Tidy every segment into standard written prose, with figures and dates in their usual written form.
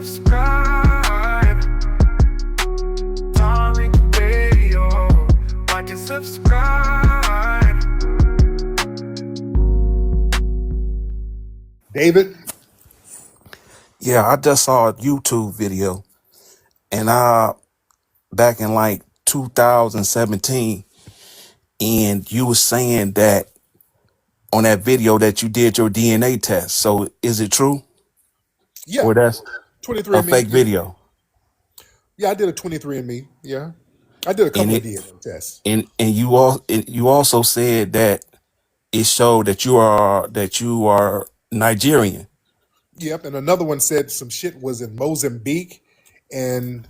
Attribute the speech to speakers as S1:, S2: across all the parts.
S1: subscribe. Darling Radio. Watch and subscribe.
S2: David?
S3: Yeah, I just saw a YouTube video, and back in like 2017, and you were saying that on that video that you did your DNA test. So is it true?
S2: Yeah.
S3: Or that's a
S2: 23andMe.
S3: fake video?
S2: Yeah, I did a 23andMe. Yeah. I did a couple of DNA tests.
S3: And you also said that it showed that you are Nigerian.
S2: Yep. And another one said some shit was in Mozambique. And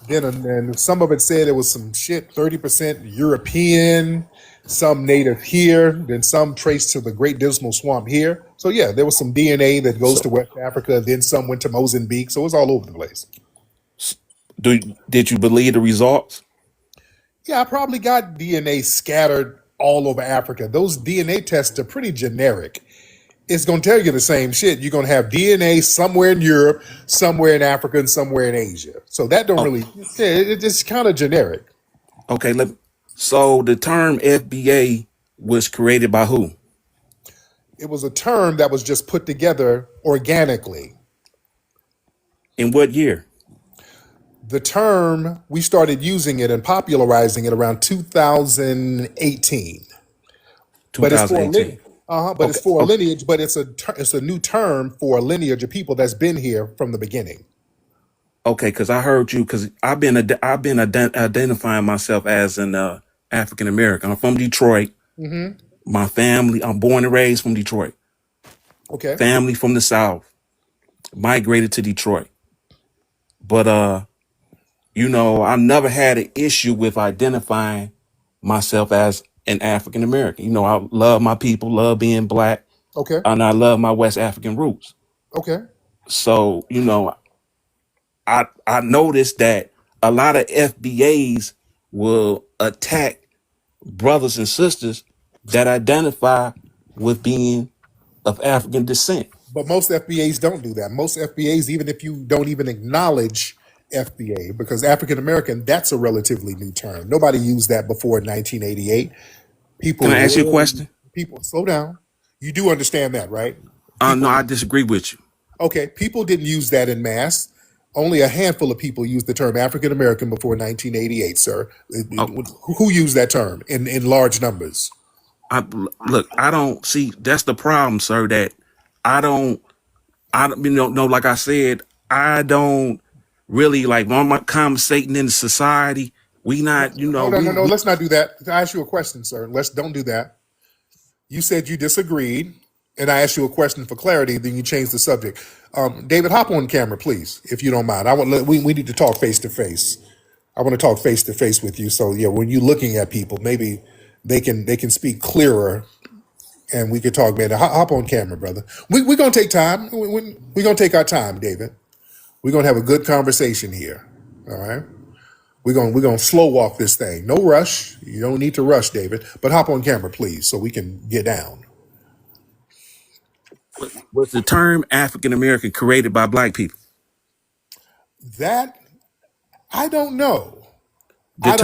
S2: then some of it said it was some shit, 30% European, some native here, then some traced to the Great Dismal Swamp here. So yeah, there was some DNA that goes to West Africa, then some went to Mozambique. So it was all over the place.
S3: Did you believe the results?
S2: Yeah, I probably got DNA scattered all over Africa. Those DNA tests are pretty generic. It's going to tell you the same shit. You're going to have DNA somewhere in Europe, somewhere in Africa, and somewhere in Asia. So that don't really, it's just kind of generic.
S3: Okay, so the term FBA was created by who?
S2: It was a term that was just put together organically.
S3: In what year?
S2: The term, we started using it and popularizing it around 2018. But it's for a lineage. It's for a lineage, but it's a new term for a lineage of people that's been here from the beginning.
S3: Okay, because I heard you, because I've been identifying myself as an African American. I'm from Detroit.
S2: Mm-hmm.
S3: My family, I'm born and raised from Detroit.
S2: Okay.
S3: Family from the South, migrated to Detroit. But I never had an issue with identifying myself as an African American. I love my people, love being black.
S2: Okay.
S3: And I love my West African roots.
S2: Okay.
S3: So, I noticed that a lot of FBAs will attack brothers and sisters that identify with being of African descent.
S2: But most FBAs don't do that. Most FBAs, even if you don't even acknowledge FBA, because African American, that's a relatively new term. Nobody used that before 1988.
S3: Can I ask you a question?
S2: People, slow down. You do understand that, right?
S3: No, I disagree with you.
S2: Okay, people didn't use that in mass. Only a handful of people used the term African American before 1988, sir. Who used that term in large numbers?
S3: I don't see, that's the problem, sir, that I don't, like I said, I don't really like when I'm conversating in society. We not,
S2: No, let's not do that. I asked you a question, sir. Don't do that. You said you disagreed, and I asked you a question for clarity, then you changed the subject. David, hop on camera, please, if you don't mind. We need to talk face to face. I want to talk face to face with you. So yeah, when you're looking at people, maybe they can speak clearer, and we could talk, man. Hop on camera, brother. We're gonna take time. We're gonna take our time, David. We're gonna have a good conversation here. All right. We're gonna slow walk this thing. No rush. You don't need to rush, David. But hop on camera, please, so we can get down.
S3: Was the term African American created by black people?
S2: That I don't know. But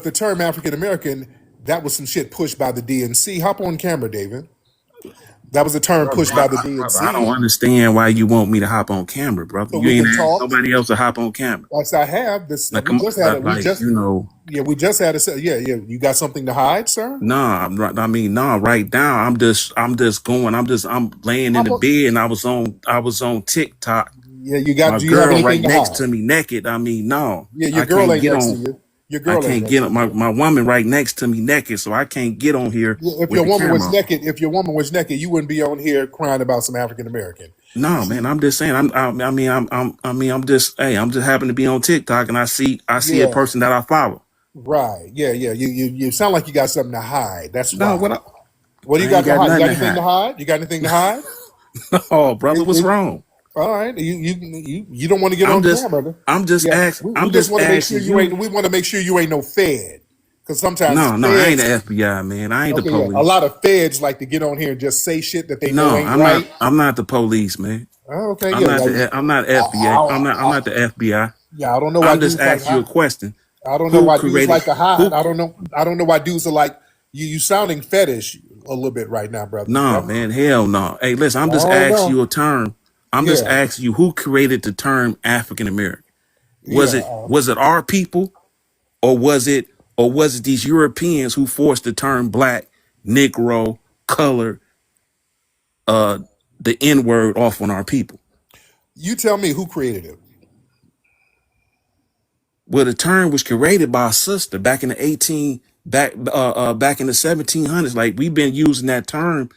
S2: the term African American, that was some shit pushed by the DNC. Hop on camera, David. That was a term pushed by the DNC.
S3: I don't understand why you want me to hop on camera, brother.
S2: So
S3: you ain't asked nobody else to hop on camera.
S2: Yes, I have. We just had a. Yeah. You got something to hide, sir?
S3: Nah, right now I'm laying in the bed and I was on TikTok.
S2: Yeah, you got
S3: my
S2: you
S3: girl
S2: have
S3: right
S2: to
S3: next
S2: hide?
S3: to me naked. No.
S2: Yeah, your girl ain't next to you. Your girl
S3: I can't get on my woman right next to me naked, so I can't get on here.
S2: Yeah, if your woman was naked, you wouldn't be on here crying about some African American.
S3: No, man, I'm just saying. I'm just happen to be on TikTok and I see a person that I follow.
S2: Right. Yeah. You sound like you got something to hide. That's
S3: no.
S2: What do you got to hide? You got anything to hide? You got anything to hide?
S3: No, brother, what's wrong?
S2: All right, you don't want to get on camera, brother.
S3: I'm just asking.
S2: We want to make sure you ain't no fed. Because sometimes
S3: No, I ain't
S2: feds,
S3: the FBI, man. I ain't the
S2: okay, yeah, a
S3: police.
S2: lot of feds like to get on here and just say shit that they
S3: No,
S2: know ain't right.
S3: I'm not the police, man.
S2: Oh, okay, yeah, well,
S3: I'm not FBA. I'm not the FBI.
S2: yeah, I don't know why
S3: I'm just
S2: dudes like
S3: asking you a
S2: hot.
S3: question.
S2: I don't know
S3: Who
S2: why dudes
S3: created
S2: like to hide.
S3: who
S2: I don't know. I don't know why dudes are like you. You sounding fetish a little bit right now, brother.
S3: No, man, hell no. Hey, listen, I'm
S2: I
S3: just
S2: don't
S3: asking
S2: know.
S3: you a term. I'm just
S2: Yeah,
S3: asking you who created the term African American?
S2: yeah.
S3: Was it our people, or was it these Europeans who forced the term black, Negro, color, uh the N-word off on our people?
S2: You tell me who created it.
S3: Well, the term was created by a sister back in the back in the 1700s. Like we've been using that term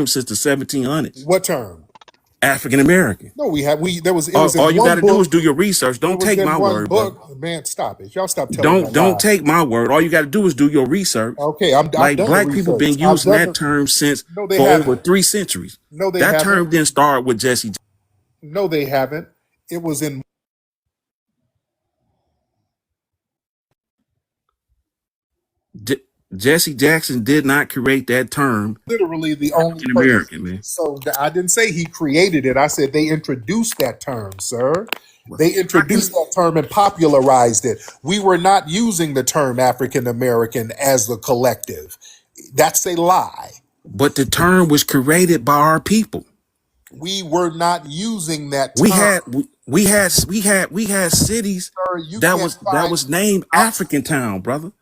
S3: since the 1700s.
S2: What term?
S3: African American.
S2: No, we have we. There was it
S3: All,
S2: was in
S3: all you got
S2: one
S3: to do is
S2: book.
S3: do your research.
S2: It
S3: Don't
S2: was
S3: take
S2: in
S3: my
S2: one
S3: word, brother.
S2: book. Man, stop it! Y'all stop telling that
S3: Don't
S2: lie.
S3: take my word. All you got to do is do your research.
S2: Okay, I've
S3: Like
S2: done the
S3: black people
S2: research.
S3: been
S2: I've
S3: using
S2: done
S3: that
S2: the.
S3: term since
S2: No, they
S3: for over
S2: haven't.
S3: 3 centuries.
S2: No, they
S3: That
S2: haven't.
S3: term didn't start with Jesse.
S2: No, they haven't. It was in
S3: J- Jesse Jackson did not create that term
S2: literally the only
S3: African
S2: person.
S3: American, man.
S2: So I didn't say he created it. I said they introduced that term, sir. They
S3: I can,
S2: introduced that term and popularized it. We were not using the term African American as the collective. That's a lie.
S3: but the term was created by our people.
S2: We were not using that
S3: We
S2: term,
S3: had we had cities
S2: sir. You can't
S3: that
S2: find.
S3: was named
S2: I,
S3: African Town, brother.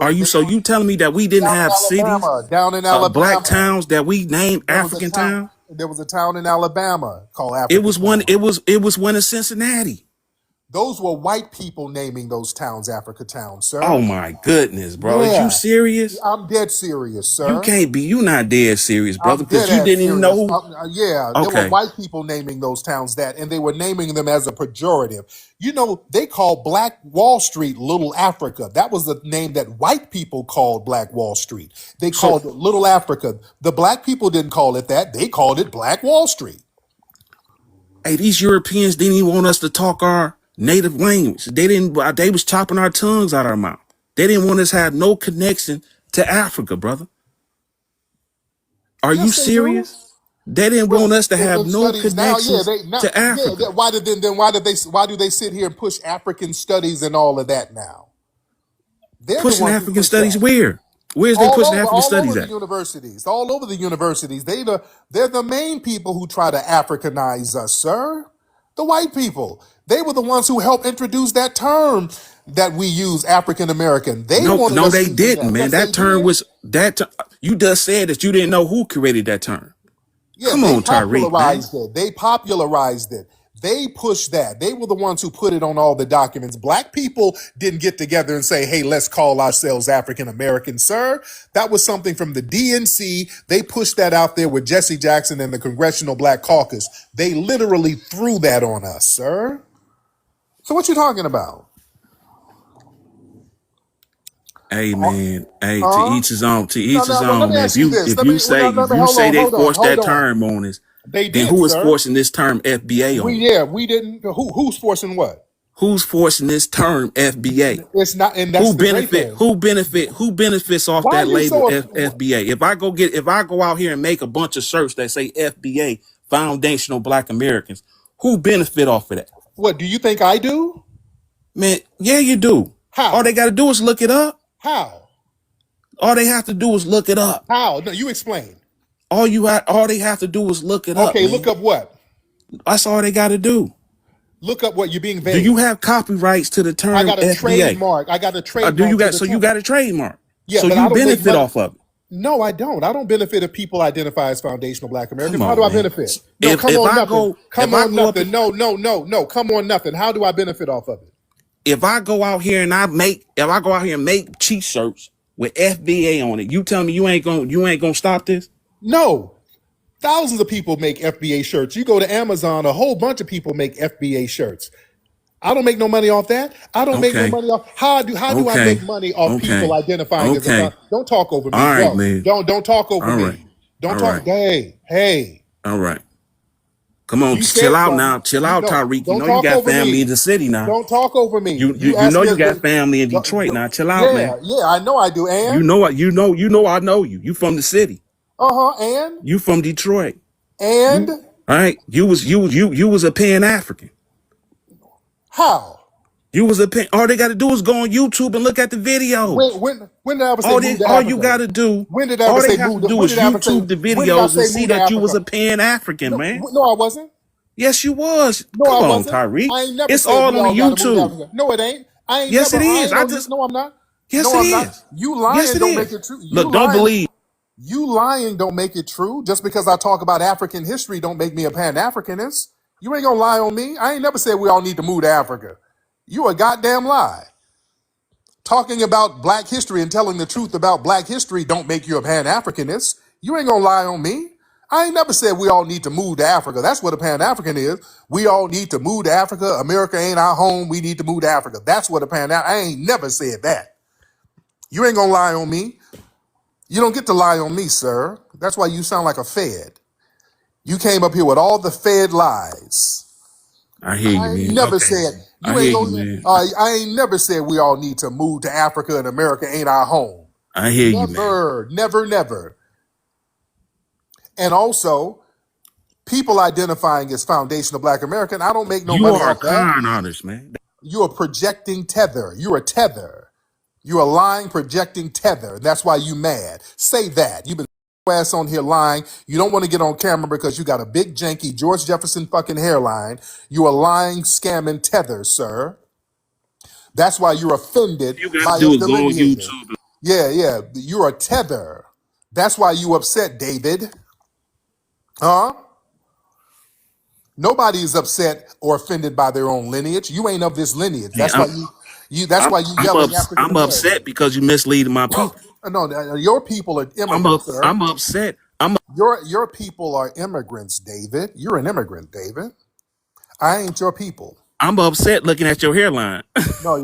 S3: Are
S2: but
S3: you
S2: they
S3: so you telling me that we didn't
S2: down in
S3: have cities,
S2: Alabama. Down in
S3: black
S2: Alabama,
S3: towns that we named
S2: there was a
S3: African
S2: town.
S3: Town?
S2: There was a town in Alabama called
S3: It
S2: African
S3: was one.
S2: Town.
S3: It was one in Cincinnati.
S2: Those were white people naming those towns Africa Town,
S3: Oh
S2: sir.
S3: my goodness, bro! Is you
S2: Yeah,
S3: serious?
S2: I'm dead serious,
S3: You
S2: sir.
S3: can't be. You not dead serious, brother,
S2: I'm
S3: because
S2: dead
S3: you
S2: ass
S3: didn't even know
S2: serious.
S3: who.
S2: Yeah, there were
S3: Okay,
S2: white people naming those towns that, and they were naming them as a pejorative. You know, they called Black Wall Street Little Africa. That was the name that white people called Black Wall Street. They
S3: so
S2: called it Little Africa. The black people didn't call it that. They called it Black Wall Street.
S3: hey, these Europeans didn't even want us to talk our native language. They didn't. They was chopping our tongues out our mouth. They didn't want us to have no connection to Africa, brother. Are you
S2: Yes, they do.
S3: serious? They didn't want
S2: Well,
S3: us to have
S2: in
S3: no
S2: studies now, yeah,
S3: connections
S2: they now,
S3: to
S2: yeah.
S3: Africa.
S2: Why did then why did they why do they sit here and push African studies and all of that now? They're the
S3: Pushing
S2: ones who
S3: African
S2: push
S3: studies
S2: that.
S3: where? Where's they pushing African
S2: All
S3: studies
S2: over the
S3: at?
S2: universities, all over the universities. They're the main people who try to Africanize us, sir. The white people. They were the ones who helped introduce that term that we use, African American. They
S3: No,
S2: wanted
S3: no,
S2: us
S3: they
S2: using
S3: didn't,
S2: that.
S3: man.
S2: Yes,
S3: That
S2: they
S3: term
S2: did.
S3: was you just said that you didn't know who created that term.
S2: Yeah,
S3: Come
S2: they
S3: on, Tariq, man.
S2: popularized it. They popularized it. They pushed that. They were the ones who put it on all the documents. Black people didn't get together and say, hey, let's call ourselves African American, sir. That was something from the DNC. They pushed that out there with Jesse Jackson and the Congressional Black Caucus. They literally threw that on us, sir. So what you talking about?
S3: Hey, man. Hey, to
S2: Huh?
S3: each his own. To
S2: No,
S3: each his
S2: no, no. Let
S3: own,
S2: me
S3: man.
S2: ask you this.
S3: If
S2: Let me
S3: you
S2: hold
S3: say
S2: on,
S3: they forced
S2: hold
S3: that
S2: on.
S3: term on us,
S2: They
S3: then
S2: did,
S3: who is
S2: sir.
S3: forcing this term FBA on us?
S2: We didn't. Who's forcing what?
S3: Who's forcing this term FBA?
S2: It's not, and that's the great thing.
S3: Who benefits off
S2: Why are
S3: that
S2: you
S3: label
S2: so?
S3: FBA? If I go out here and make a bunch of shirts that say FBA, Foundational Black Americans, who benefit off of that?
S2: What do you think I do?
S3: Man, yeah, you do. All they
S2: How?
S3: got to do is look it up.
S2: How?
S3: All they have to do is look it up.
S2: How? No, you explain.
S3: All they have to do is look it up,
S2: Okay, look
S3: man.
S2: up what?
S3: That's all they got to do.
S2: Look up what? You're being
S3: Do you
S2: vague.
S3: have copyrights to the
S2: I
S3: term
S2: got a
S3: FBA?
S2: trademark. I got a
S3: Do you
S2: trademark to
S3: got
S2: the
S3: so you
S2: term.
S3: got a trademark?
S2: Yeah,
S3: So
S2: but
S3: you
S2: I don't make
S3: benefit
S2: money.
S3: off of it.
S2: No, I don't. I don't benefit if people identify as foundational Black Americans.
S3: Come
S2: How do
S3: on,
S2: I
S3: man.
S2: benefit? No,
S3: If
S2: come
S3: if
S2: on,
S3: I
S2: nothing.
S3: go if
S2: Come
S3: I
S2: on,
S3: go up
S2: nothing. No, no, no, no. Come on, nothing. How do I benefit off of it?
S3: if I go out here and make cheap shirts with FBA on it, you tell me you ain't gonna stop this?
S2: No. Thousands of people make FBA shirts. You go to Amazon, a whole bunch of people make FBA shirts. I don't make no money off that. I don't make no
S3: Okay,
S2: money off. How do I make
S3: okay,
S2: money off people
S3: okay,
S2: identifying as a
S3: okay.
S2: don't talk over
S3: All
S2: me,
S3: right,
S2: bro.
S3: man.
S2: Don't talk over
S3: All right,
S2: me. Don't
S3: all
S2: talk.
S3: right,
S2: Hey, hey.
S3: all right. Come on,
S2: You
S3: just chill
S2: said
S3: out
S2: something.
S3: now. Chill
S2: You
S3: out,
S2: don't
S3: Tariq. You
S2: don't
S3: know you
S2: talk
S3: got
S2: over
S3: family
S2: me.
S3: in the city now.
S2: Don't talk over me.
S3: You
S2: You
S3: you
S2: asked
S3: know
S2: me.
S3: you got family in Detroit now. Chill out, man.
S2: Yeah, I know I do.
S3: You
S2: And
S3: know what? You know I know you. You from the city.
S2: and
S3: You from Detroit.
S2: and
S3: You all right. You was a Pan African.
S2: how?
S3: You was a Pan. All they got to do is go on YouTube and look at the videos.
S2: When did I ever say move to
S3: All you
S2: Africa?
S3: got to do,
S2: When did I ever
S3: all they
S2: say
S3: have
S2: move?
S3: to do
S2: When
S3: is
S2: did I ever say?
S3: YouTube the
S2: When did I
S3: videos and
S2: say
S3: see
S2: move to
S3: that you was
S2: Africa?
S3: a Pan African,
S2: No,
S3: man.
S2: no, I wasn't.
S3: Yes, you was.
S2: No,
S3: Come
S2: I
S3: on,
S2: wasn't.
S3: Tariq.
S2: I ain't never
S3: It's
S2: said we
S3: all on
S2: all got to move to
S3: YouTube.
S2: Africa. No, it ain't. I ain't
S3: Yes,
S2: never.
S3: it
S2: I
S3: is.
S2: ain't on you. No, I'm not.
S3: Yes,
S2: No,
S3: it
S2: I'm not.
S3: is.
S2: You
S3: Yes,
S2: lying
S3: it
S2: don't make
S3: is.
S2: it true.
S3: Look, don't believe.
S2: You lying don't make it true. Just because I talk about African history don't make me a Pan-Africanist. You ain't gonna lie on me. I ain't never said we all need to move to Africa. You a goddamn lie. Talking about black history and telling the truth about black history don't make you a Pan-Africanist. You ain't gonna lie on me. I ain't never said we all need to move to Africa. That's what a Pan-African is. We all need to move to Africa. America ain't our home. We need to move to Africa. That's what a I ain't never said that. You ain't gonna lie on me. You don't get to lie on me, sir. That's why you sound like a Fed. You came up here with all the Fed lies.
S3: I hear you,
S2: I ain't
S3: man.
S2: never
S3: Okay,
S2: said
S3: I
S2: you
S3: hear
S2: ain't
S3: you,
S2: gonna.
S3: man.
S2: I ain't never said we all need to move to Africa and America ain't our home.
S3: I hear you, man.
S2: Never, never, never. And also, people identifying as foundational Black American, I don't make no
S3: You
S2: money
S3: are a
S2: off that.
S3: con artist, man.
S2: You are projecting tether. You're a tether. You're a lying, projecting tether. That's why you mad. Say that. You've been ass on here lying. You don't want to get on camera because you got a big janky George Jefferson fucking hairline. You are lying, scamming tether, sir. That's why you're offended
S3: You got to
S2: by
S3: do
S2: us
S3: is go on
S2: delineating.
S3: YouTube.
S2: Yeah. You're a tether. That's why you upset, David. Huh? Nobody is upset or offended by their own lineage. You ain't of this lineage.
S3: Hey,
S2: That's why you that's why you yelling African
S3: I'm upset
S2: American.
S3: because you misleading my people.
S2: No, your people are immigrants, sir.
S3: I'm upset.
S2: Your people are immigrants, David. You're an immigrant, David. I ain't your people.
S3: I'm upset looking at your hairline.
S2: No,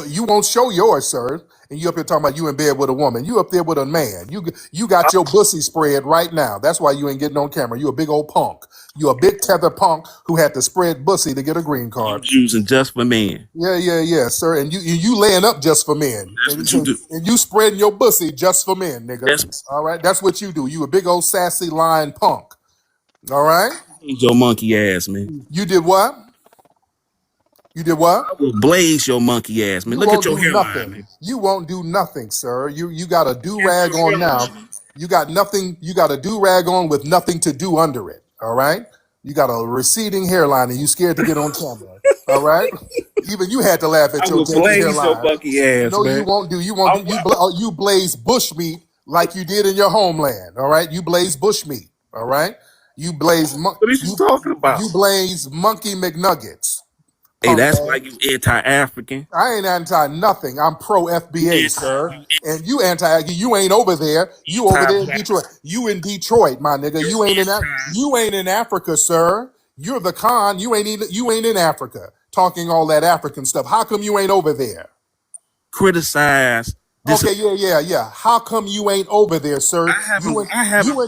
S2: you won't show yours, sir. And you up here talking about you in bed with a woman. You up there with a man. You got your pussy spread right now. That's why you ain't getting on camera. You a big old punk. You a big tether punk who had to spread pussy to get a green
S3: I'm
S2: card.
S3: choosing just for men.
S2: Yeah, sir. And you laying up just for men.
S3: That's what you do.
S2: And you spreading your pussy just for men, nigga.
S3: That's
S2: All right, that's what you do. You a big old sassy lying punk. All right.
S3: your monkey ass, man.
S2: You did what? You did what?
S3: I will blaze your monkey ass, man.
S2: You
S3: Look at
S2: won't
S3: your
S2: do
S3: hairline,
S2: nothing.
S3: man.
S2: You won't do nothing, sir. You got a do
S3: Look at
S2: rag
S3: your
S2: on now.
S3: hairline.
S2: You got nothing. You got a do rag on with nothing to do under it. All right. You got a receding hairline, and you scared to get on camera. All right. Even you had to laugh at
S3: I
S2: your
S3: will
S2: janky
S3: blaze your
S2: hairline.
S3: monkey ass,
S2: No, you
S3: man.
S2: won't do. You won't do. You blaze bush meat like you did in your homeland. All right. You blaze bush meat. All right. You blaze.
S3: What are you talking about?
S2: You blaze monkey McNuggets.
S3: Hey,
S2: Punk
S3: that's why
S2: ass.
S3: you anti-African.
S2: I ain't anti nothing. I'm pro
S3: You
S2: FBA,
S3: anti
S2: sir.
S3: you
S2: And you anti. You ain't over there. You over there in
S3: anti-black.
S2: Detroit. You in Detroit, my nigga.
S3: You're
S2: You ain't in that.
S3: anti
S2: You ain't in Africa, sir. You're the con. You ain't in Africa. Talking all that African stuff. How come you ain't over there?
S3: criticize this.
S2: Okay, yeah. How come you ain't over there, sir?
S3: I
S2: You
S3: haven't
S2: in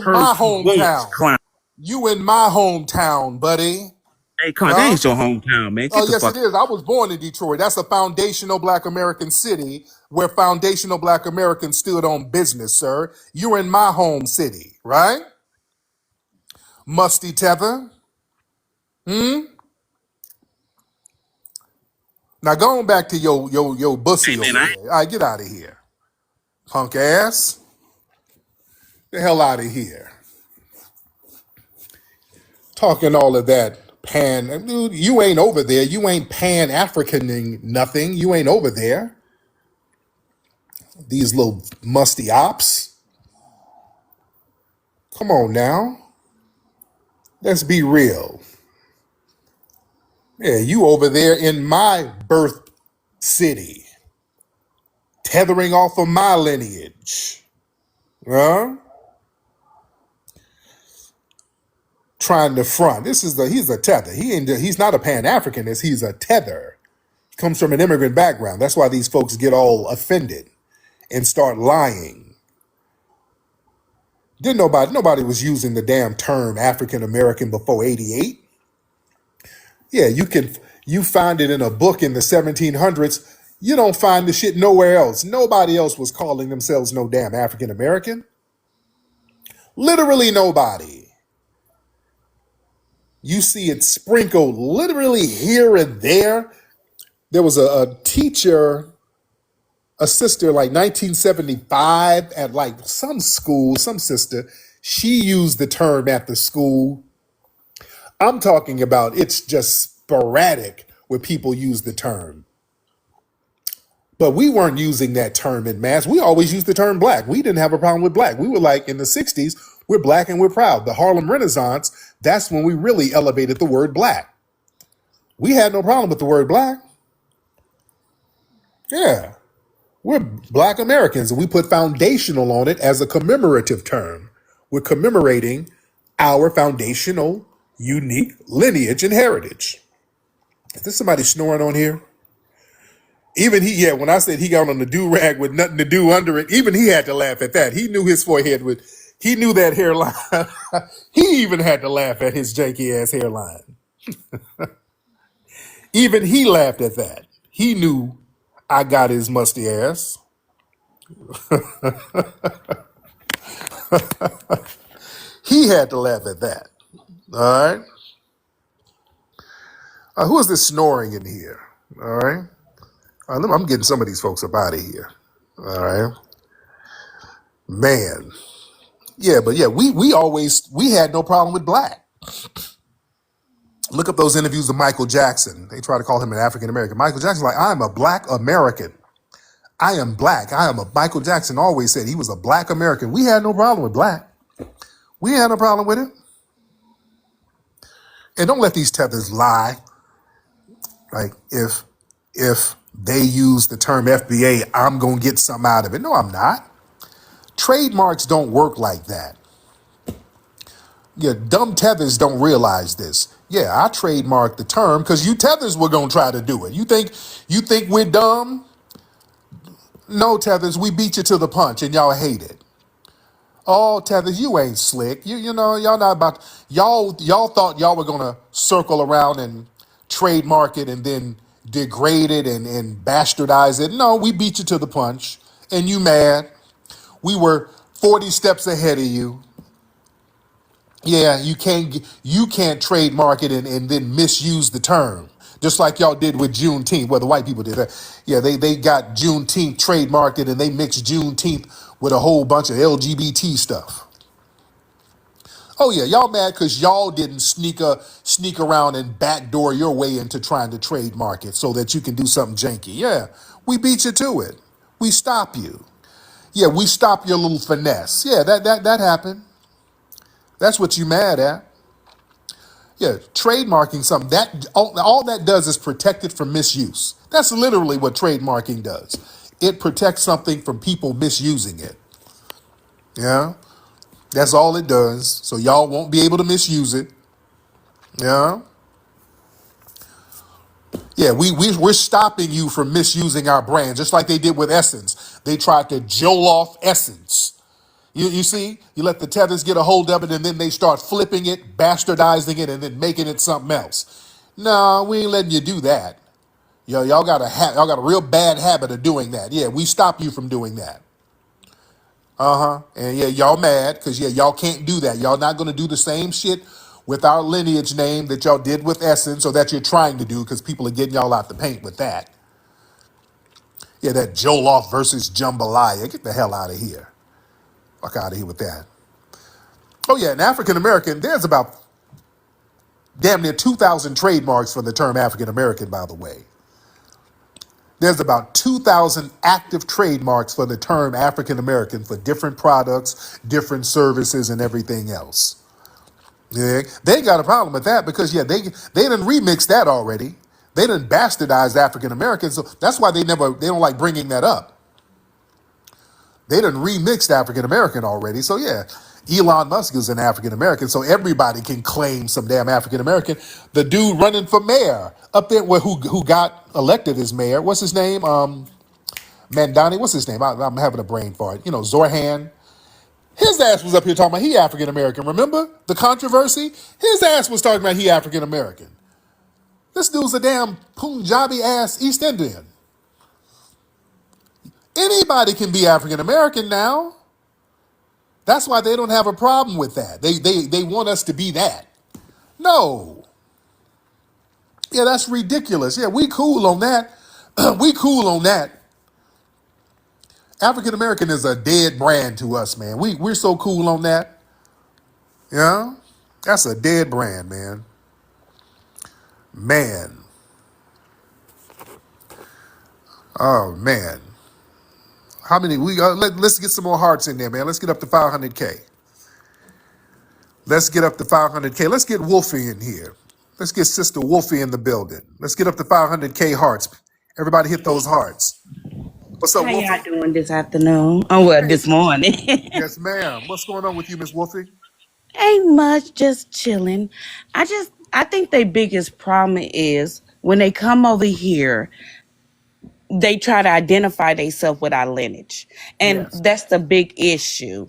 S3: heard
S2: my
S3: you once
S2: hometown.
S3: clown.
S2: You in my hometown, buddy.
S3: Hey, clown, that
S2: Huh?
S3: ain't your hometown, man.
S2: Oh,
S3: Get the
S2: yes, it
S3: fuck.
S2: is. I was born in Detroit. That's a foundational Black American city where foundational Black Americans stood on business, sir. You're in my home city, right? Musty Tether. Now going back to your
S3: Hey,
S2: bussy
S3: man,
S2: over there. All right, get out of here, punk ass. The hell out of here. Talking all of that dude. You ain't over there. You ain't pan Africaning nothing. You ain't over there. These little musty ops. Come on now. Let's be real. Yeah, you over there in my birth city, tethering off of my lineage. Huh? Trying to front. He's a tether. He's not a Pan-Africanist, he's a tether. Comes from an immigrant background. That's why these folks get all offended and start lying. Nobody was using the damn term African American before 88. Yeah, you find it in a book in the 1700s. You don't find the shit nowhere else. Nobody else was calling themselves no damn African American. Literally nobody. You see it sprinkled literally here and there. There was a teacher, a sister, like 1975 at like some school, some sister. She used the term at the school. I'm talking about it's just sporadic where people use the term. But we weren't using that term in mass. We always used the term black. We didn't have a problem with black. We were like in the 60s, we're black and we're proud. The Harlem Renaissance, that's when we really elevated the word black. We had no problem with the word black. Yeah, we're black Americans, and we put foundational on it as a commemorative term. We're commemorating our foundational, unique lineage and heritage. Is there somebody snoring on here? Even he, yeah, when I said he got on the do-rag with nothing to do under it, even he had to laugh at that. He knew his forehead would, he knew that hairline. He even had to laugh at his janky ass hairline. Even he laughed at that. He knew I got his musty ass. He had to laugh at that. All right. Who is this snoring in here? All right. I'm getting some of these folks up out of here. All right. Man. Yeah, but yeah, we had no problem with black. Look up those interviews of Michael Jackson. They try to call him an African American. Michael Jackson's like, I'm a black American. I am black. Michael Jackson always said he was a black American. We had no problem with black. We had no problem with it. And don't let these tethers lie. Like if they use the term FBA, I'm going to get something out of it. No, I'm not. Trademarks don't work like that. Yeah, dumb tethers don't realize this. Yeah, I trademarked the term because you tethers were going to try to do it. You think we're dumb? No, tethers, we beat you to the punch and y'all hate it. Oh, tethers, you ain't slick. You know, y'all not about, y'all thought y'all were going to circle around and trademark it and then degrade it and bastardize it. No, we beat you to the punch and you mad. We were 40 steps ahead of you. Yeah, you can't trademark it and then misuse the term. Just like y'all did with Juneteenth. Well, the white people did that. Yeah, they got Juneteenth trademarked it and they mixed Juneteenth with a whole bunch of LGBT stuff. Oh yeah, y'all mad because y'all didn't sneak around and backdoor your way into trying to trademark it so that you can do something janky. Yeah, we beat you to it. We stop you. Yeah, we stop your little finesse. Yeah, that happened. That's what you mad at. Yeah, trademarking something, that all that does is protect it from misuse. That's literally what trademarking does. It protects something from people misusing it. Yeah, that's all it does. So y'all won't be able to misuse it. Yeah. Yeah, we're stopping you from misusing our brand, just like they did with Essence. They tried to jolt off Essence. You see, you let the tethers get a hold of it and then they start flipping it, bastardizing it, and then making it something else. No, we ain't letting you do that. Y'all got a real bad habit of doing that. Yeah, we stop you from doing that. And yeah, y'all mad because yeah, y'all can't do that. Y'all not gonna do the same shit with our lineage name that y'all did with Essence or that you're trying to do because people are getting y'all out the paint with that. Yeah, that Joloff versus Jambalaya. Get the hell out of here. Fuck out of here with that. Oh yeah, in African American, there's about damn near 2,000 trademarks for the term African American, by the way. There's about 2,000 active trademarks for the term African American for different products, different services, and everything else. Yeah, they ain't got a problem with that because yeah, they done remixed that already. They done bastardized African Americans, so that's why they don't like bringing that up. They done remixed African American already, so yeah. Elon Musk is an African American, so everybody can claim some damn African American. The dude running for mayor up there, who got elected as mayor, what's his name? Mandani, what's his name? I'm having a brain fart. You know, Zorhan. His ass was up here talking about he African American. Remember the controversy? His ass was talking about he African American. This dude's a damn Punjabi ass East Indian. Anybody can be African American now. That's why they don't have a problem with that. They want us to be that. No. Yeah, that's ridiculous. Yeah, we cool on that. We cool on that. African American is a dead brand to us, man. We're so cool on that. Yeah? That's a dead brand, man. Man. Oh man. How many we got? Let's get some more hearts in there, man. Let's get up to 500K. Let's get up to 500K. Let's get Wolfie in here. Let's get Sister Wolfie in the building. Let's get up to 500K hearts. Everybody hit those hearts. What's up,
S4: How y'all
S2: Wolfie?
S4: doing this afternoon? Oh, well,
S2: Hey.
S4: this morning.
S2: Yes, ma'am. What's going on with you, Miss Wolfie?
S4: Ain't much, just chilling. I think their biggest problem is when they come over here, they try to identify themselves with our lineage. And
S2: Yes.
S4: that's the big issue.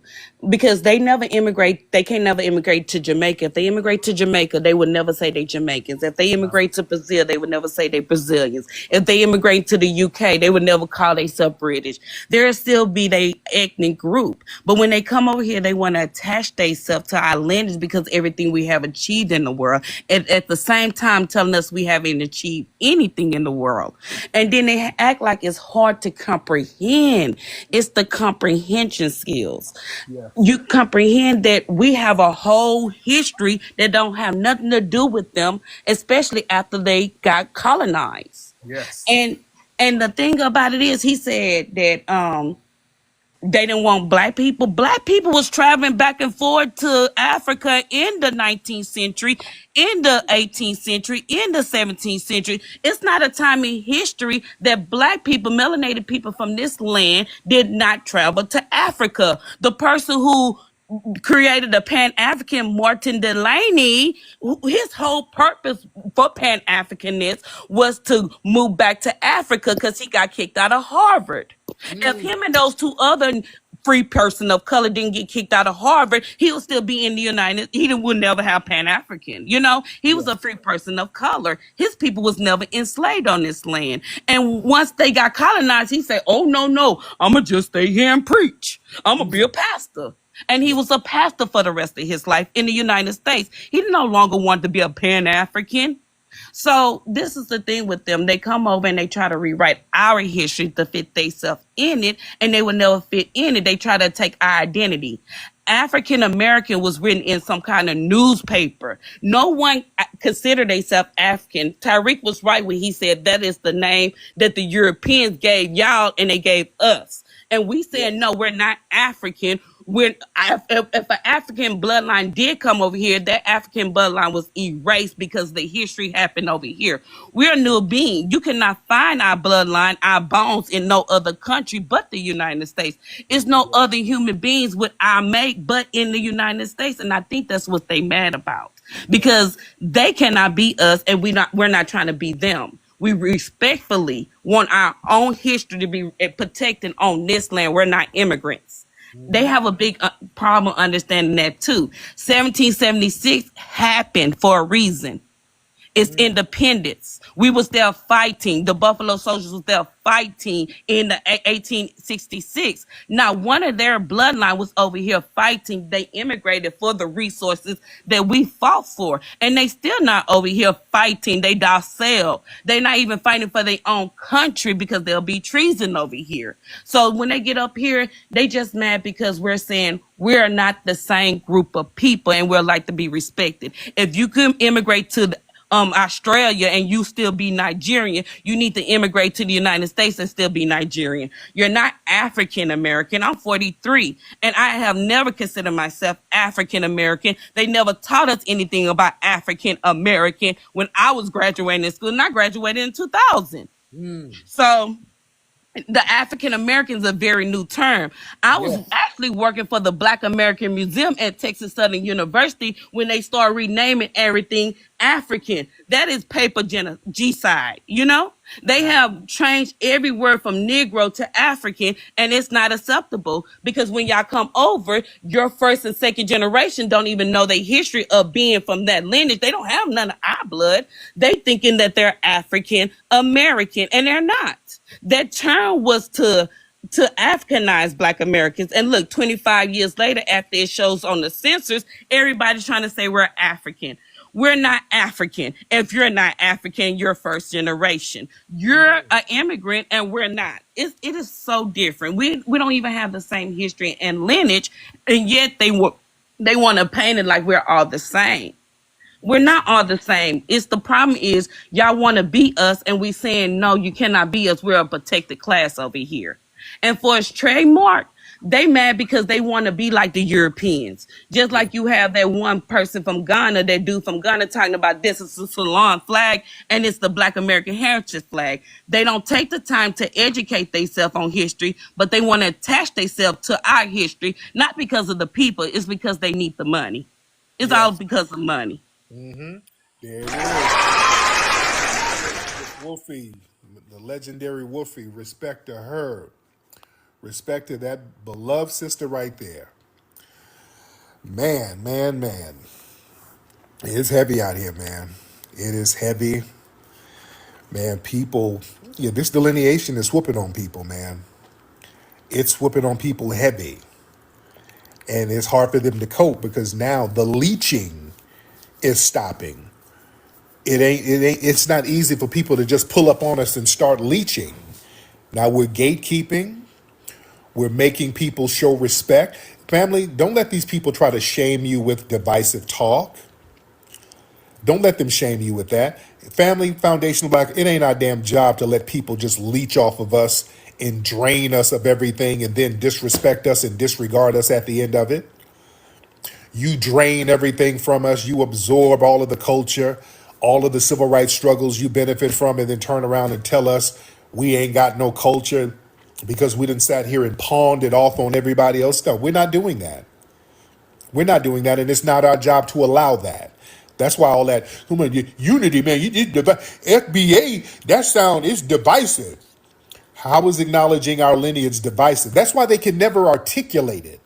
S4: Because they never immigrate, they can never immigrate to Jamaica. If they immigrate to Jamaica, they would never say they Jamaicans. If they immigrate to Brazil, they would never say they Brazilians. If they immigrate to the UK, they would never call themselves British. There'll still be their ethnic group. But when they come over here, they want to attach themselves to our lineage because everything we have achieved in the world. At the same time telling us we haven't achieved anything in the world. And then they act like it's hard to comprehend. It's the comprehension skills.
S2: Yes.
S4: You comprehend that we have a whole history that don't have nothing to do with them, especially after they got colonized.
S2: Yes.
S4: And the thing about it is, he said that they didn't want black people. Black people was traveling back and forth to Africa in the 19th century, in the 18th century, in the 17th century. It's not a time in history that black people, melanated people from this land did not travel to Africa. The person who created a Pan-African, Martin Delaney, his whole purpose for Pan-Africanness was to move back to Africa because he got kicked out of Harvard. If him and those two other free person of color didn't get kicked out of Harvard, he would still be in the United. He would never have Pan-African. You know, he was a free person of color. His people was never enslaved on this land. And once they got colonized, he said, "Oh no, I'ma just stay here and preach. I'ma be a pastor." And he was a pastor for the rest of his life in the United States. He no longer wanted to be a Pan-African. So this is the thing with them. They come over and they try to rewrite our history to fit themselves in it, and they will never fit in it. They try to take our identity. African American was written in some kind of newspaper. No one considered themselves African. Tariq was right when he said that is the name that the Europeans gave y'all and they gave us. And we said, no, we're not African. If an African bloodline did come over here, that African bloodline was erased because the history happened over here. We're a new being. You cannot find our bloodline, our bones in no other country but the United States. It's no other human beings with our make but in the United States. And I think that's what they mad about, because they cannot be us and we're not trying to be them. We respectfully want our own history to be protected on this land. We're not immigrants. They have a big problem understanding that too. 1776 happened for a reason. It's independence. We was there fighting. The Buffalo Soldiers was there fighting in the 1866. Now, one of their bloodline was over here fighting. They immigrated for the resources that we fought for. And they still not over here fighting. They docile. They're not even fighting for their own country because there'll be treason over here. So when they get up here, they just mad because we're saying we're not the same group of people and we're like to be respected. If you can immigrate to Australia and you still be Nigerian, you need to immigrate to the United States and still be Nigerian. You're not African American. I'm 43 and I have never considered myself African American. They never taught us anything about African American when I was graduating in school, and I graduated in 2000. So the African American is a very new term. I was actually working for the Black American Museum at Texas Southern University when they started renaming everything African. That is paper genocide, you know? They have changed every word from Negro to African, and it's not acceptable because when y'all come over, your first and second generation don't even know the history of being from that lineage. They don't have none of our blood. They thinking that they're African American, and they're not. That term was to Africanize Black Americans. And look, 25 years later, after it shows on the censors, everybody's trying to say we're African. We're not African. If you're not African, you're first generation. You're an immigrant and we're not. It is so different. We don't even have the same history and lineage, and yet they want to paint it like we're all the same. We're not all the same. It's the problem is y'all want to be us, and we saying no, you cannot be us. We're a protected class over here. And for its trademark, they mad because they want to be like the Europeans. Just like you have that one person from Ghana, that dude from Ghana talking about this is the Ceylon flag and it's the Black American Heritage flag. They don't take the time to educate themselves on history, but they want to attach themselves to our history, not because of the people. It's because they need the money. It's all
S2: Yes.
S4: because of money.
S2: There it is. Wolfie, the legendary Wolfie. Respect to her. Respect to that beloved sister right there. Man, man, man. It's heavy out here, man. It is heavy. Man, people, yeah, this delineation is whooping on people, man. It's whooping on people heavy. And it's hard for them to cope because now the leeching is stopping. It's not easy for people to just pull up on us and start leeching. Now we're gatekeeping. We're making people show respect. Family, don't let these people try to shame you with divisive talk. Don't let them shame you with that. Family, foundational black, it ain't our damn job to let people just leech off of us and drain us of everything and then disrespect us and disregard us at the end of it. You drain everything from us. You absorb all of the culture, all of the civil rights struggles you benefit from, and then turn around and tell us we ain't got no culture because we done sat here and pawned it off on everybody else. No, we're not doing that. We're not doing that, and it's not our job to allow that. That's why all that unity, man, FBA, that sound is divisive. How is acknowledging our lineage divisive? That's why they can never articulate it.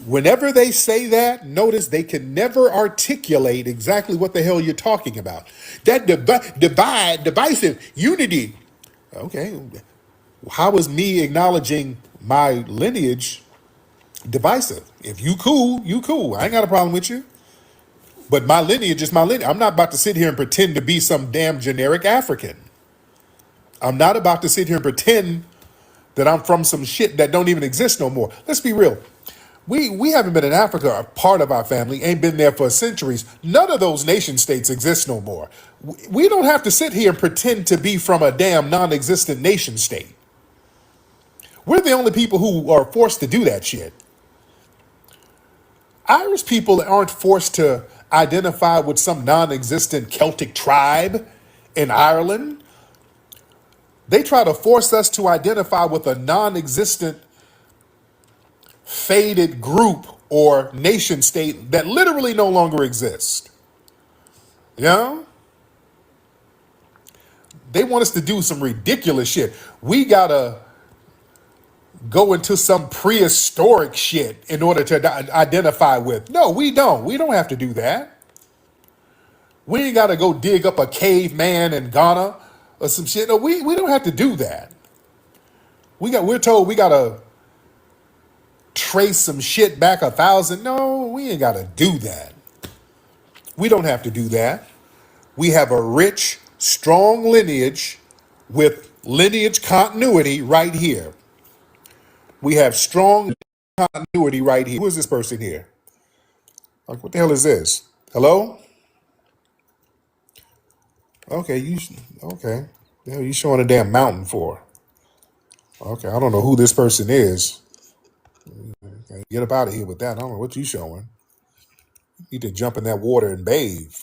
S2: Whenever they say that, notice they can never articulate exactly what the hell you're talking about. That divisive unity. Okay, how is me acknowledging my lineage divisive? If you cool, you cool. I ain't got a problem with you. But my lineage is my lineage. I'm not about to sit here and pretend to be some damn generic African. I'm not about to sit here and pretend that I'm from some shit that don't even exist no more. Let's be real. We haven't been in Africa. A part of our family ain't been there for centuries. None of those nation states exist no more. We don't have to sit here and pretend to be from a damn non-existent nation state. We're the only people who are forced to do that shit. Irish people aren't forced to identify with some non-existent Celtic tribe in Ireland. They try to force us to identify with a non-existent faded group or nation state that literally no longer exists. You know? They want us to do some ridiculous shit. We gotta go into some prehistoric shit in order to identify with. No, we don't. We don't have to do that. We ain't gotta go dig up a caveman in Ghana or some shit. No, we don't have to do that. We're told we gotta trace some shit back 1,000. No, we ain't gotta do that. We don't have to do that. We have a rich, strong lineage with lineage continuity right here. We have strong continuity right here. Who is this person here? Like, what the hell is this? Hello? Okay, okay. The hell you showing a damn mountain for? Okay, I don't know who this person is. Okay, get up out of here with that. I don't know what you showing. You need to jump in that water and bathe,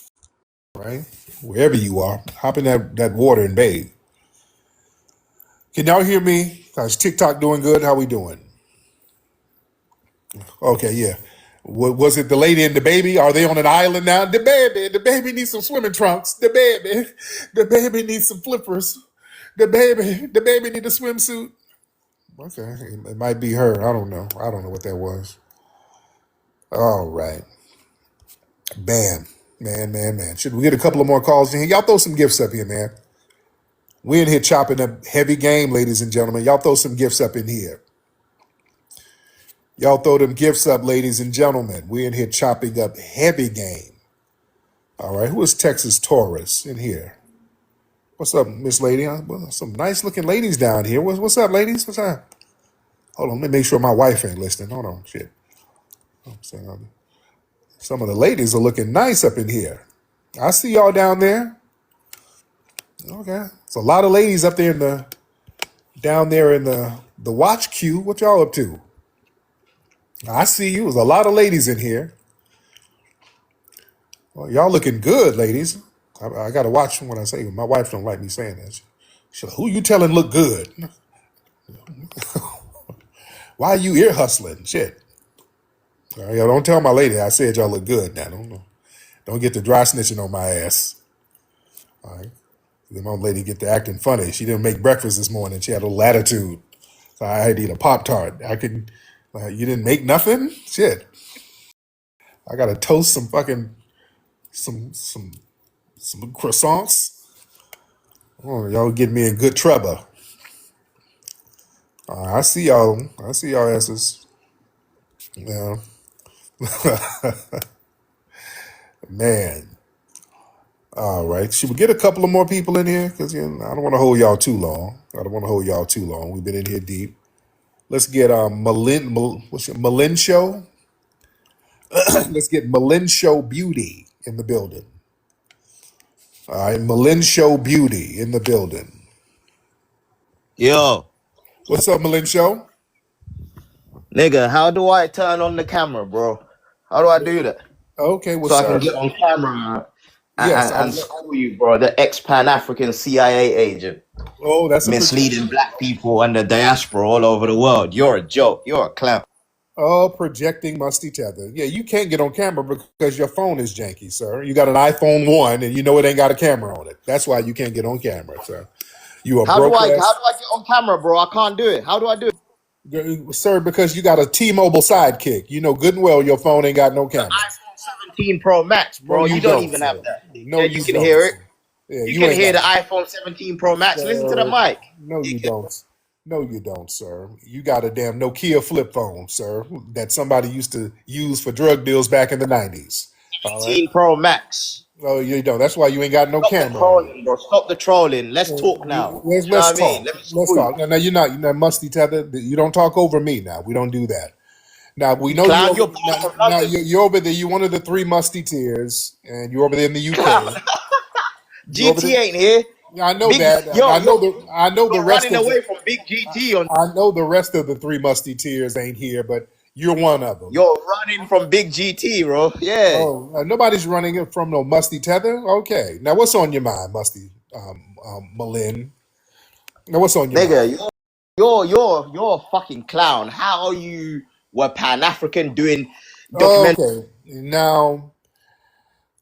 S2: right? Wherever you are, hop in that water and bathe. Can y'all hear me? How's TikTok doing good? How we doing? Okay, yeah. Was it the lady and the baby? Are they on an island now? The baby needs some swimming trunks. The baby needs some flippers. The baby need a swimsuit. Okay, it might be her. I don't know. I don't know what that was. All right. Bam. Man. Should we get a couple of more calls in here? Y'all throw some gifts up here, man. We in here chopping up heavy game, ladies and gentlemen. Y'all throw some gifts up in here. Y'all throw them gifts up, ladies and gentlemen. We in here chopping up heavy game. All right. Who is Texas Taurus in here? What's up, Miss Lady? Well, some nice looking ladies down here. What's up, ladies? What's up? Hold on. Let me make sure my wife ain't listening. Hold on. Shit. Some of the ladies are looking nice up in here. I see y'all down there. Okay. It's a lot of ladies up there down there in the watch queue. What y'all up to? I see you. There's a lot of ladies in here. Well, y'all looking good, ladies. I got to watch what I say. My wife don't like me saying that. She's like, who you telling look good? Why are you ear hustling? Shit. All right, y'all don't tell my lady I said y'all look good now. Don't get the dry snitching on my ass. All right. Then my lady get to acting funny. She didn't make breakfast this morning. She had a little attitude. So I had to eat a Pop-Tart. You didn't make nothing? Shit. I got to toast some fucking, some croissants. Oh, y'all get me in good trouble. I see y'all. I see y'all asses. Yeah. Man. All right. Should we get a couple of more people in here? Because I don't want to hold y'all too long. We've been in here deep. Let's get Malin Show. Let's get Malin Show Beauty in the building. All right, Malin Show Beauty in the building.
S5: Yo,
S2: What's up, Malin Show?
S5: nigga, how do I turn on the camera, bro? How do I do that?
S2: Okay, well,
S5: So I can
S2: sir.
S5: get on camera
S2: Yes.
S5: and school you, bro, the ex-Pan-African CIA agent
S2: Oh, that's
S5: misleading black people and the diaspora all over the world. You're a joke. You're a clown.
S2: projecting musty tether. Yeah, you can't get on camera because your phone is janky, sir. You got an iPhone 1 and you know it ain't got a camera on it. That's why you can't get on camera, sir. You are
S5: How do
S2: broke
S5: I
S2: ass.
S5: get on camera, bro? I can't do it. How do I do it?
S2: Sir, because you got a T-Mobile sidekick. You know good and well your phone ain't got no
S5: The
S2: camera.
S5: iPhone 17 Pro Max, bro.
S2: No,
S5: you
S2: you
S5: don't
S2: don't,
S5: even
S2: sir.
S5: have that.
S2: No,
S5: Yeah,
S2: you
S5: you can
S2: don't,
S5: hear it.
S2: sir. Yeah,
S5: You
S2: you
S5: can
S2: ain't
S5: hear
S2: got
S5: the iPhone 17 Pro Max. Listen to the
S2: Sir,
S5: mic.
S2: no, you don't. No, you don't, sir. You got a damn Nokia flip phone, sir, that somebody used to use for drug deals back in the 90s. All right.
S5: 17 Pro Max.
S2: Oh, you don't. That's why you ain't got no
S5: Stop the
S2: camera on you.
S5: trolling, bro. Stop the trolling. Let's talk now.
S2: Let's,
S5: You know
S2: let's
S5: what I mean?
S2: talk.
S5: Let me
S2: Let's
S5: school you.
S2: talk. No, you're not musty tether. You don't talk over me now. We don't do that. Now we
S5: You
S2: know
S5: clown,
S2: you.
S5: you're part of
S2: Now
S5: London.
S2: you're over there. You're one of the three musketeers, and you're over there in the
S5: Clown.
S2: UK. You over
S5: GT
S2: there?
S5: ain't here.
S2: I know
S5: Big,
S2: that.
S5: yo,
S2: I know
S5: yo,
S2: the. I know the
S5: you're
S2: rest
S5: running
S2: of the.
S5: away from Big GT on.
S2: I know the rest of the three musketeers ain't here, but you're one of them.
S5: You're running from Big GT, bro. Yeah.
S2: Oh, nobody's running it from no musty tether. Okay, now what's on your mind, musty Malin? Now what's on your
S5: Nigga,
S2: mind?
S5: you're a fucking clown. How are you were Pan-African doing
S2: Okay, now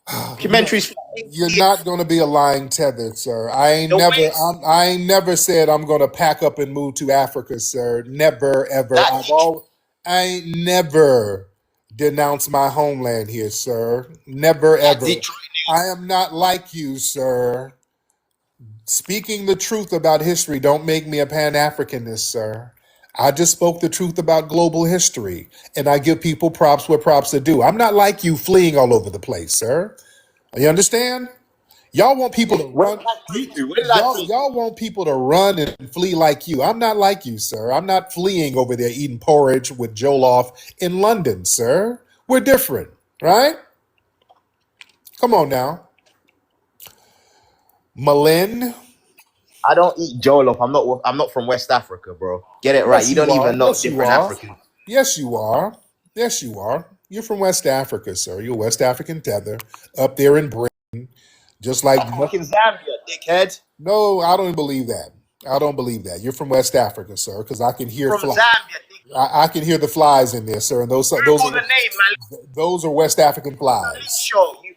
S5: documentaries for
S2: you're not going to be a lying tether, sir.
S5: the West?
S2: I ain't never said I'm going to pack up and move to Africa, sir. Never, ever.
S5: That
S2: I ain't never denounced my homeland here, sir. Never, ever.
S5: Detroit.
S2: I am not like you, sir. Speaking the truth about history don't make me a Pan-Africanist, sir. I just spoke the truth about global history, and I give people props where props are due. I'm not like you fleeing all over the place, sir. You understand? Y'all want people to
S5: Where
S2: run.
S5: did I flee to? Where did I flee?
S2: Y'all want people to run and flee like you. I'm not like you, sir. I'm not fleeing over there eating porridge with Jollof in London, sir. We're different, right? Come on now. Malin.
S5: I don't eat jollof. I'm not from West Africa, bro. Get it right.
S2: Yes,
S5: You
S2: you
S5: don't
S2: are.
S5: even know
S2: Yes, you
S5: different
S2: are.
S5: Africans.
S2: Yes, you are. Yes, you are. You're from West Africa, sir. You're West African tether up there in Britain, just like.
S5: Fucking Zambia, dickhead.
S2: No, I don't believe that. I don't believe that. You're from West Africa, sir, because I can hear
S5: From
S2: fly.
S5: Zambia,
S2: I can hear the flies in there, sir. And
S5: Remember the name, man.
S2: those are West African flies.
S5: Show you.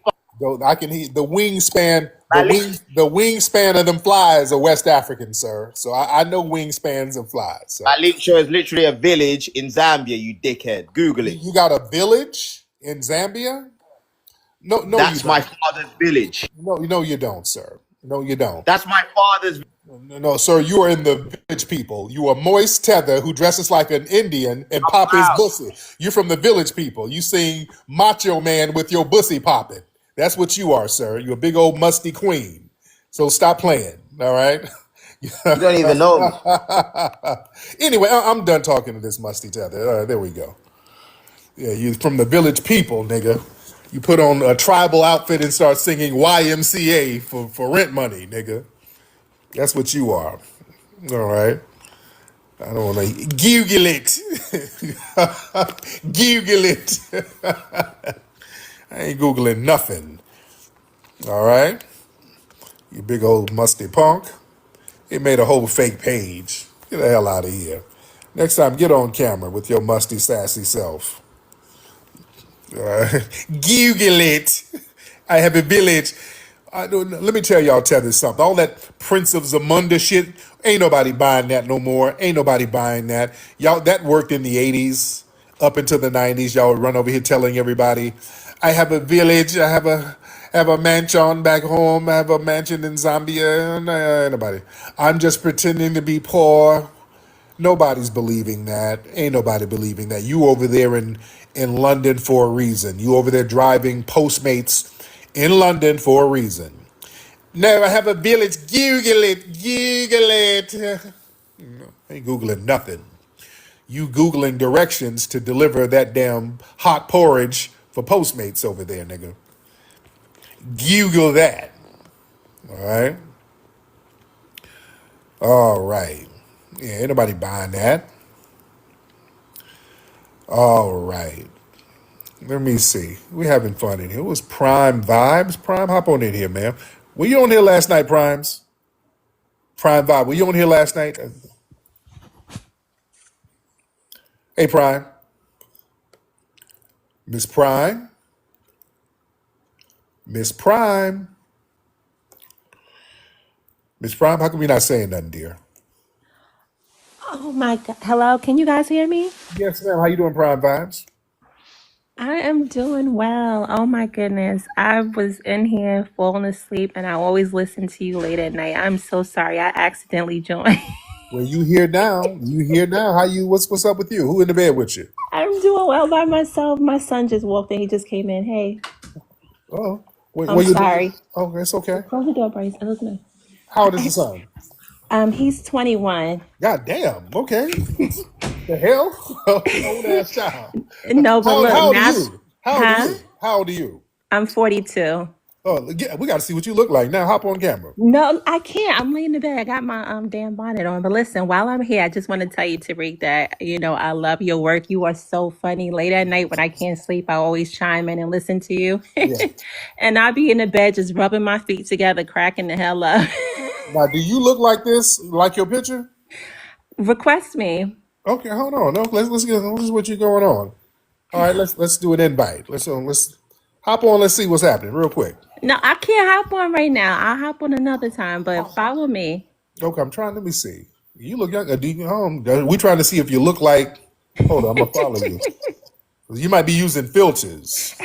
S2: I can hear the wingspan.
S5: Malik,
S2: The wingspan of them flies are West African, sir. So I know wingspans of flies. So
S5: Malik Show is literally a village in Zambia. You dickhead. Google it.
S2: you got a village in Zambia? No, you
S5: That's my
S2: don't.
S5: father's village.
S2: No, you don't, sir. No, you don't.
S5: That's my father's.
S2: No, sir, you are in the village people. You are moist Tether who dresses like an Indian and pop his
S5: Wow.
S2: bussy. You're from the village people. You sing Macho Man with your bussy popping. That's what you are, sir. You're a big old musty queen. So stop playing, all right?
S5: You don't even know me.
S2: Anyway, I'm done talking to this musty Tether. All right, there we go. Yeah, you from the village people, nigga. You put on a tribal outfit and start singing YMCA for rent money, nigga. That's what you are. All right. I don't want to Google it. Google it. I ain't Googling nothing. All right. You big old musty punk. It made a whole fake page. Get the hell out of here. Next time, get on camera with your musty, sassy self. Google it. I have a village. Let me tell y'all, Tether, something. All that Prince of Zamunda shit, ain't nobody buying that no more. Ain't nobody buying that. Y'all, that worked in the 80s, up into the 90s. Y'all would run over here telling everybody, I have a village, I have a mansion back home, I have a mansion in Zambia. Nah, ain't nobody. I'm just pretending to be poor. Nobody's believing that. Ain't nobody believing that. You over there in London for a reason. You over there driving Postmates in London for a reason. No, I have a village. Google it. Google it. Ain't Googling nothing. You Googling directions to deliver that damn hot porridge for Postmates over there, nigga. Google that. All right. All right. Yeah, ain't nobody buying that. All right. Let me see. We having fun in here. It was Prime Vibes. Prime, hop on in here, man. Were you on here last night, Primes? Prime Vibe. Were you on here last night? Hey, Prime. Miss Prime. Miss Prime. Miss Prime, how come you're not saying nothing, dear?
S6: Oh my God. Hello, can you guys hear me?
S2: Yes, ma'am. How you doing, Prime Vibes?
S6: I am doing well. Oh my goodness. I was in here falling asleep and I always listen to you late at night. I'm so sorry. I accidentally joined.
S2: Well, you here now. You here now. How you? What's up with you? Who in the bed with you?
S6: I'm doing well by myself. My son just walked in. He just came in. Hey,
S2: Oh,
S6: I'm
S2: what you doing?
S6: sorry.
S2: Oh, that's okay.
S6: Close the door, Bryce. It was me.
S2: How old is the son?
S6: He's 21.
S2: God damn. Okay. The hell? Old ass child.
S6: No, but look,
S2: How old are
S6: now,
S2: you? How old are
S6: huh?
S2: you? How old are you?
S6: I'm 42.
S2: Oh, we got to see what you look like now. Hop on camera.
S6: No, I can't. I'm laying in bed. I got my damn bonnet on. But listen, while I'm here, I just want to tell you, Tariq, that I love your work. You are so funny. Late at night when I can't sleep, I always chime in and listen to you.
S2: Yeah.
S6: And I'll be in the bed just rubbing my feet together, cracking the hell up.
S2: Now, do you look like this? Like your picture?
S6: Request me.
S2: Okay, hold on. No, let's get. This is what you going on. All right, let's do an invite. Let's hop on. Let's see what's happening real quick.
S6: No, I can't hop on right now. I'll hop on another time, but follow me.
S2: Okay, I'm trying. Let me see. You look young. We trying to see if you look like. Hold on, I'm gonna follow you. You might be using filters.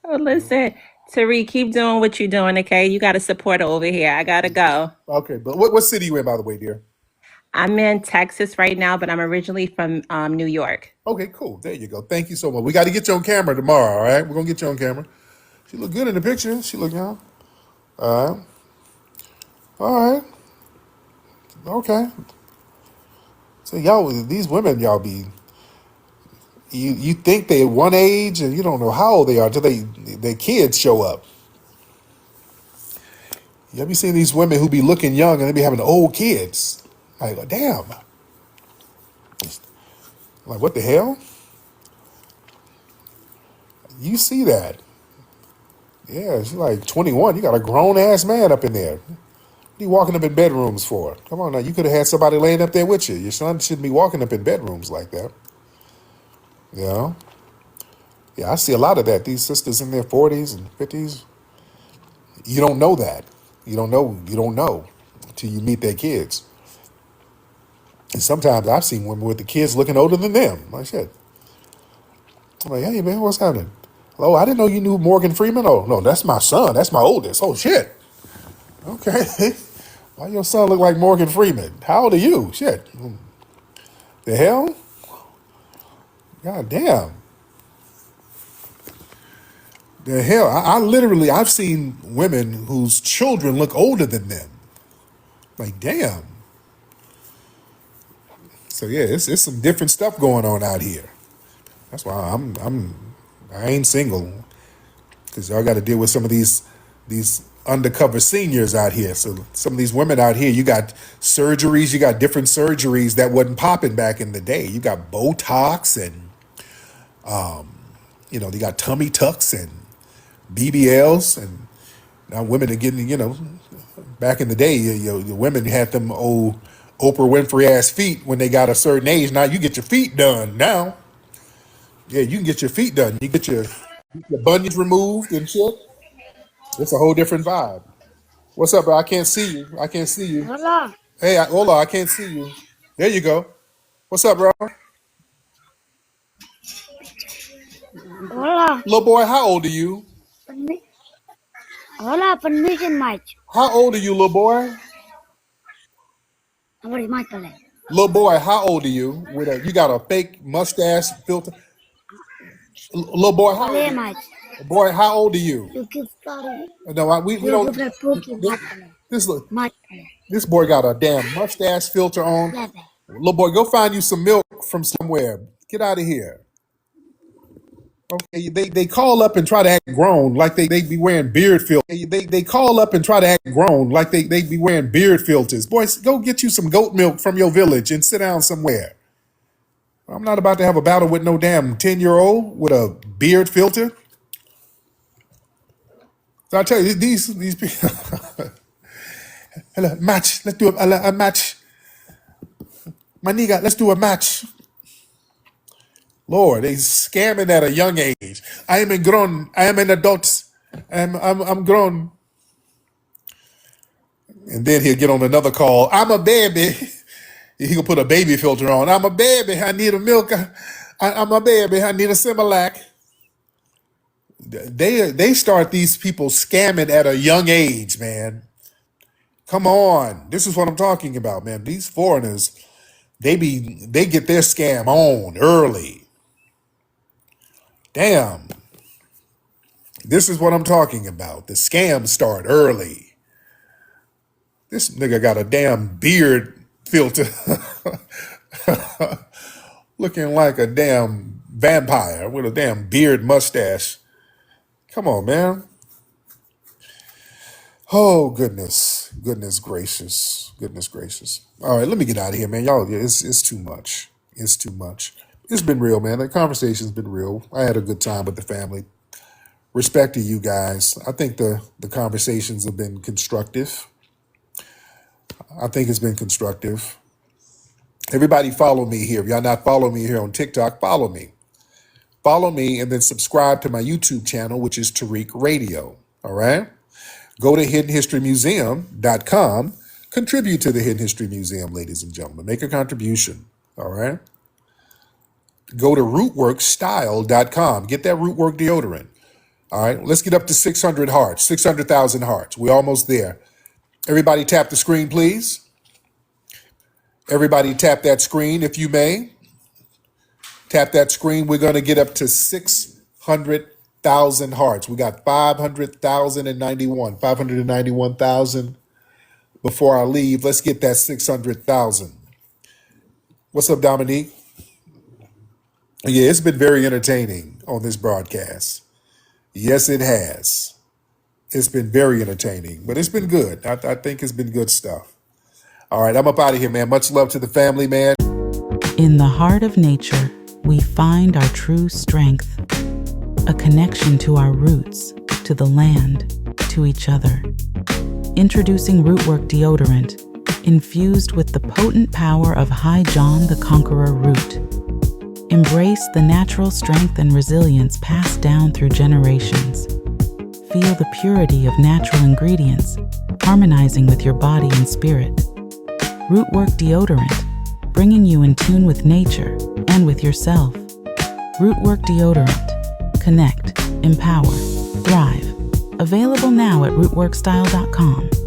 S6: Oh, listen, Tariq, keep doing what you're doing, okay? You got a supporter over here. I gotta go.
S2: Okay, but what city you in, by the way, dear?
S6: I'm in Texas right now, but I'm originally from New York.
S2: Okay, cool. There you go. Thank you so much. We got to get you on camera tomorrow. All right, we're gonna get you on camera. She look good in the picture. She look young. All right. All right. Okay. So y'all, these women, y'all be. You think they're one age and you don't know how old they are until their kids show up. You ever seen these women who be looking young and they be having old kids? Like, damn. Like, what the hell? You see that? Yeah, she's like 21. You got a grown ass man up in there. What are you walking up in bedrooms for? Come on now, you could have had somebody laying up there with you. Your son shouldn't be walking up in bedrooms like that. You know? Yeah, I see a lot of that. These sisters in their 40s and 50s, you don't know that. You don't know until you meet their kids. And sometimes I've seen women with the kids looking older than them. Like shit. I'm like, hey man, what's happening? Oh, I didn't know you knew Morgan Freeman. Oh no, that's my son. That's my oldest. Oh shit. Okay. Why your son look like Morgan Freeman? How old are you? Shit. The hell? God damn. The hell. I literally, I've seen women whose children look older than them. Like, damn. So yeah, it's some different stuff going on out here. That's why I ain't single, because y'all got to deal with some of these undercover seniors out here. So some of these women out here, you got surgeries, you got different surgeries that wasn't popping back in the day. You got Botox and they got tummy tucks and BBLs, and now women are getting, back in the day, the women had them old Oprah Winfrey ass feet when they got a certain age. Now you get your feet done now. Yeah, you can get your feet done. You get your bunions removed and shit. It's a whole different vibe. What's up, bro? I can't see you. I can't see you.
S7: Hola,
S2: Hey, hola, I can't see you. There you go. What's up, bro?
S7: hola,
S2: Little boy, how old are you?
S7: hola, permission match.
S2: How old are you, little boy?
S7: Nobody match pala.
S2: Little boy, how old are you? You got a fake mustache filter. Little boy, how old are
S7: Pala
S2: you?
S7: match.
S2: Boy, how old are you?
S7: You give story.
S2: No, we
S7: You
S2: don't.
S7: give a pookie match pala.
S2: This look,
S7: Match pala.
S2: this boy got a damn mustache filter on.
S7: Lebe.
S2: Little boy, go find you some milk from somewhere. Get out of here. Okay, they call up and try to act grown like they be wearing beard filters. They call up and try to act grown like they be wearing beard filters. Boys, go get you some goat milk from your village and sit down somewhere. I'm not about to have a battle with no damn 10-year-old with a beard filter. So I tell you, these people. Hello, match. Let's do a match. My nigga, let's do a match. Lord, they scamming at a young age. I am grown. I am an adult. I'm grown. And then he'll get on another call. I'm a baby. He can put a baby filter on. I'm a baby. I need a milk. I'm a baby. I need a Similac. They start these people scamming at a young age, man. Come on. This is what I'm talking about, man. These foreigners, they get their scam on early. Damn. This is what I'm talking about. The scams start early. This nigga got a damn beard filter. Looking like a damn vampire with a damn beard mustache. Come on, man. Oh, goodness. Goodness gracious. Goodness gracious. All right, let me get out of here, man. Y'all, it's too much. It's too much. It's been real, man. The conversation's been real. I had a good time with the family. Respect to you guys. I think the conversations have been constructive. I think it's been constructive. Everybody follow me here. If y'all not following me here on TikTok, follow me. Follow me and then subscribe to my YouTube channel, which is Tariq Radio. All right? Go to hiddenhistorymuseum.com. Contribute to the Hidden History Museum, ladies and gentlemen. Make a contribution. All right? Go to rootworkstyle.com. Get that Rootwork deodorant. All right? Let's get up to 600 hearts, 600,000 hearts. We're almost there. Everybody tap the screen, please. Everybody tap that screen, if you may. Tap that screen. We're going to get up to 600,000 hearts. We got 591,000 before I leave. Let's get that 600,000. What's up, Dominique? Yeah, it's been very entertaining on this broadcast. Yes, it has. It's been very entertaining, but it's been good. I think it's been good stuff. All right, I'm up out of here, man. Much love to the family, man.
S8: In the heart of nature, we find our true strength, a connection to our roots, to the land, to each other. Introducing Rootwork Deodorant, infused with the potent power of High John the Conqueror root. Embrace the natural strength and resilience passed down through generations. Feel the purity of natural ingredients, harmonizing with your body and spirit. Rootwork Deodorant, bringing you in tune with nature and with yourself. Rootwork Deodorant. Connect, empower, thrive. Available now at rootworkstyle.com.